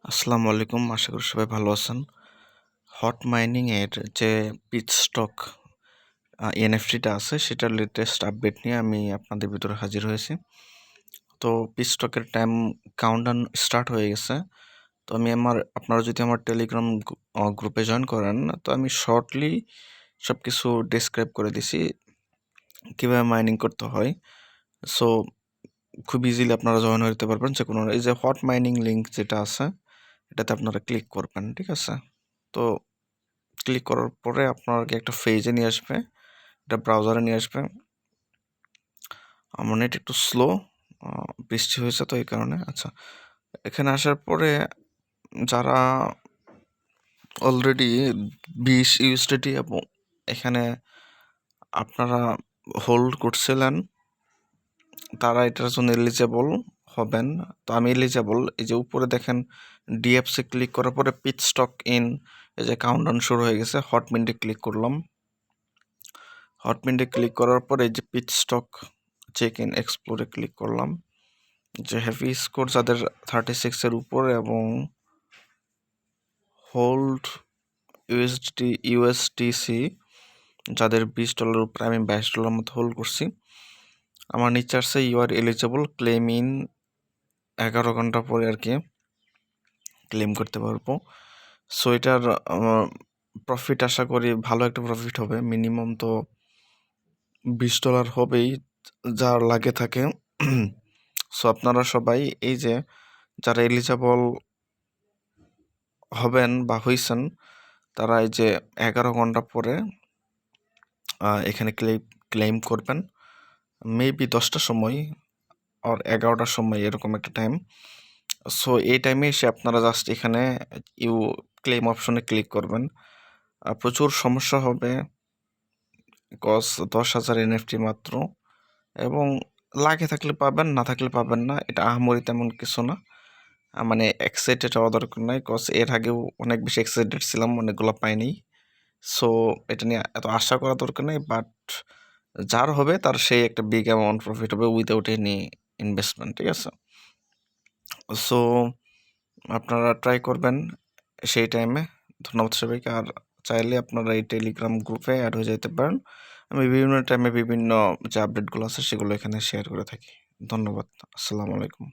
আসসালামু আলাইকুম। আশা করি সবাই ভালো আছেন। হট মাইনিং এর যে পিটস্টক এনএফটিটা আছে সেটার লেটেস্ট আপডেট নিয়ে আমি আপনাদের ভিতরে হাজির হয়েছি। তো পিটস্টকের টাইম কাউন্টডাউন স্টার্ট হয়ে গেছে। তো আপনারা যদি আমার টেলিগ্রাম গ্রুপে জয়েন করেন, তো আমি শর্টলি সবকিছু ডেসক্রাইব করে দিছি কিভাবে মাইনিং করতে হয়। সো খুব ইজিলি আপনারা জয়েন হতে পারবেন যে কোনো এই যে হট মাইনিং লিঙ্ক যেটা আছে এটাতে আপনারা ক্লিক করবেন, ঠিক আছে? তো ক্লিক করার পরে আপনাকে একটা পেজে নিয়ে আসবে, এটা ব্রাউজারে নিয়ে আসবে। আমার নেট একটু স্লো, বৃষ্টি হয়েছে তো এই কারণে। আচ্ছা, এখানে আসার পরে যারা অলরেডি 20 ইউএসডিটি এবং এখানে আপনারা হোল্ড করছিলেন, তারা এটার জন্য এলিজেবল হবেন। তো আমি এলিজেবল। এই যে উপরে দেখেন ডিএফসি ক্লিক করার পরে পিটস্টক ইন, এই যে কাউন্টডাউন শুরু হয়ে গেছে। হটমিন্টে ক্লিক করলাম। হটমিন্টে ক্লিক করার পরে এই যে পিটস্টক চেক ইন এক্সপ্লোরে ক্লিক করলাম। যে হেভি স্কোর যাদের 36-এর উপরে এবং হোল্ড ইউএসটিসি যাদের $20 উপরে, আমি $22 মতো হোল্ড করছি। আমার নিচে আসছে you are eligible claim in, 11 ঘন্টা পরে আর কি ক্লেম করতে পারবো। সো এটার প্রফিট আশা করি ভালো একটা প্রফিট হবে। মিনিমাম তো $20 হবেই যার লাগে থাকে। সো আপনারা সবাই এই যে যারা এলিজেবল হবেন বা হইছেন, তারা এই যে 11 ঘন্টা পরে এখানে ক্লেম করবেন। মেবি 10টার সময় আর 11টার সময় এরকম একটা টাইম। সো এই টাইমে এসে আপনারা জাস্ট এখানে ক্লেম অপশনে ক্লিক করবেন। প্রচুর সমস্যা হবে, কজ 10,000 এনএফটি মাত্র, এবং লাগে থাকলে পাবেন, না থাকলে পাবেন না। এটা আহামরি তেমন কিছু না। মানে এক্সাইটেড হওয়া দরকার নাই, কজ এর আগেও অনেক বেশি এক্সাইটেড ছিলাম, অনেকগুলো পাইনি। সো এটা নিয়ে এত আশা করা দরকার নেই, বাট যার হবে তার সেই একটা বিগ অ্যামাউন্ট প্রফিট হবে উইদাউট এনি ইনভেস্টমেন্ট, ঠিক আছে? সো আপনারা ট্রাই করবেন সেই টাইমে। ধন্যবাদ সবাইকে। আর চাইলে আপনারা এই টেলিগ্রাম গ্রুপে অ্যাড হয়ে যেতে পারেন। আমি বিভিন্ন টাইমে বিভিন্ন যে আপডেটগুলো আছে সেগুলো এখানে শেয়ার করে থাকি। ধন্যবাদ। আসসালামু আলাইকুম।